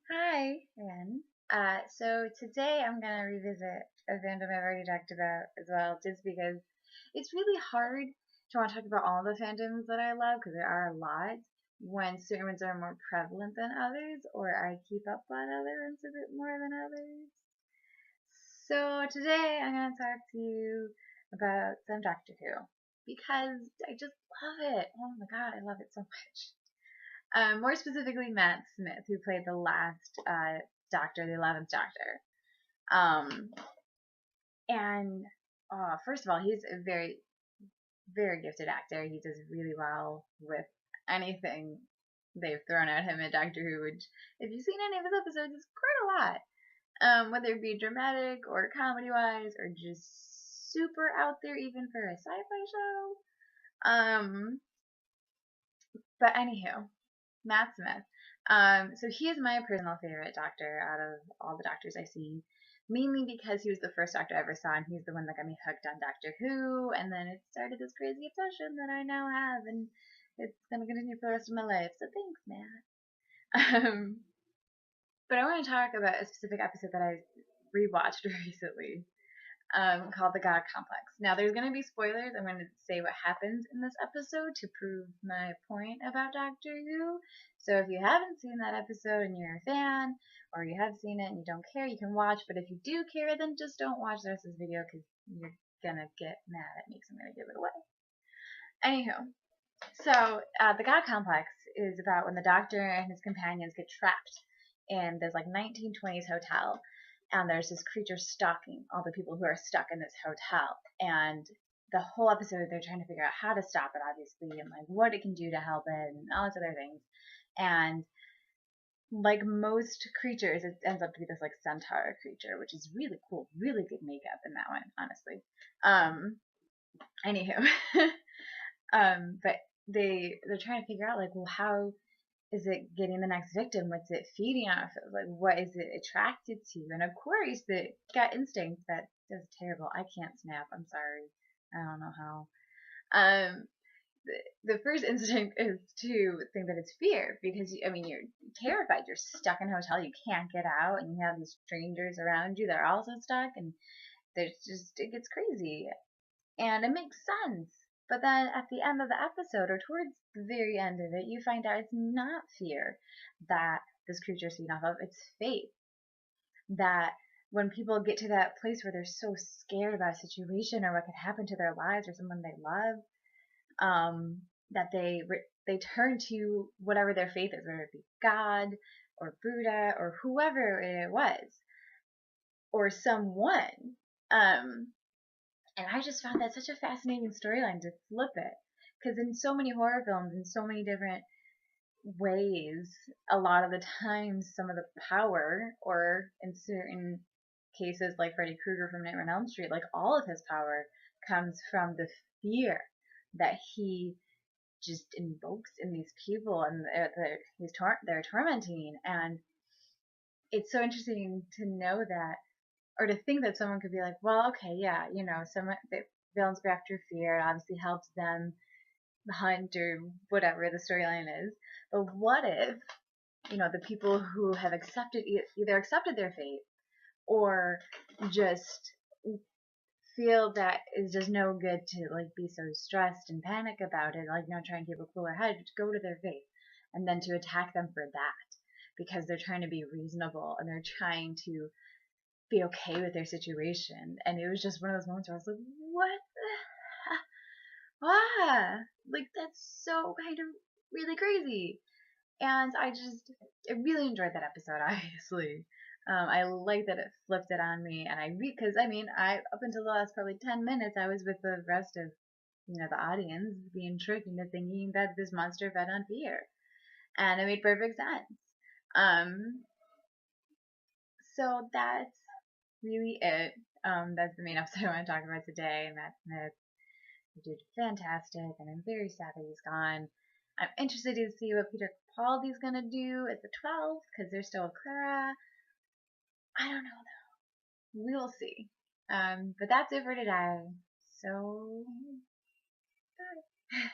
Hi again. So today I'm gonna revisit a fandom I've already talked about as well, just because it's really hard to want to talk about all the fandoms that I love, because there are a lot, when certain ones are more prevalent than others, or I keep up on other ones a bit more than others. So today I'm gonna talk to you about some Doctor Who, because I just love it. Oh my god, I love it so much. More specifically, Matt Smith, who played the last Doctor, the 11th Doctor. Um, and first of all, he's a very, very gifted actor. He does really well with anything they've thrown at him in Doctor Who, which, if you've seen any of his episodes, is quite a lot. Whether it be dramatic or comedy wise, or just super out there, even for a sci fi show. But anywho, Matt Smith. So he is my personal favorite Doctor out of all the Doctors I've seen, mainly because he was the first Doctor I ever saw, and he's the one that got me hooked on Doctor Who, and then it started this crazy obsession that I now have, and it's gonna continue for the rest of my life. So thanks, Matt. Um, but I want to talk about a specific episode that I rewatched recently, called The God Complex. Now, there's going to be spoilers. I'm going to say what happens in this episode to prove my point about Doctor Who. So if you haven't seen that episode and you're a fan, or you have seen it and you don't care, you can watch. But if you do care, then just don't watch the rest of this video, because you're going to get mad at me, because I'm going to give it away. Anywho, so the God Complex is about when the Doctor and his companions get trapped in this like 1920s hotel, and there's this creature stalking all the people who are stuck in this hotel. And the whole episode, they're trying to figure out how to stop it, obviously, and like what it can do to help it, and all these other things. And like most creatures, it ends up to be this like centaur creature, which is really cool, really good makeup in that one, honestly. Anywho, but they're trying to figure out like, well, how is it getting the next victim? What's it feeding off of? Like, what is it attracted to? And of course, the gut instinct that is terrible. I can't snap. I'm sorry. I don't know how. Um, the first instinct is to think that it's fear, because I mean, you're terrified. You're stuck in a hotel. You can't get out, and you have these strangers around you that are also stuck, and there's just it gets crazy, and it makes sense. But then at the end of the episode, or towards the very end of it, you find out it's not fear that this creature's feeding off of, it's faith. That when people get to that place where they're so scared about a situation or what could happen to their lives or someone they love, that they turn to whatever their faith is, whether it be God or Buddha or whoever it was, or someone. And I just found that such a fascinating storyline to flip it. Because in so many horror films, in so many different ways, a lot of the times some of the power, or in certain cases like Freddy Krueger from Nightmare on Elm Street, like all of his power comes from the fear that he just invokes in these people, and they're tormenting. And it's so interesting to know that, or to think that someone could be like, well, okay, yeah, some the villains go after fear. It obviously helps them hunt or whatever the storyline is. But what if, the people who have either accepted their fate, or just feel that it's just no good to like be so stressed and panic about it, like try and keep a cooler head, to go to their fate, and then to attack them for that, because they're trying to be reasonable and they're trying to be okay with their situation. And it was just one of those moments where I was like, what the like, that's so kind of really crazy. And I really enjoyed that episode, obviously. I like that it flipped it on me, and because I up until the last probably 10 minutes, I was with the rest of, the audience, being tricked into thinking that this monster fed on fear. And it made perfect sense. So that's really it. That's the main episode I want to talk about today. Matt Smith, he did fantastic, and I'm very sad that he's gone. I'm interested to see what Peter Capaldi's gonna do at the 12th, because there's still Clara. I don't know though. We will see. But that's it for today. So, bye.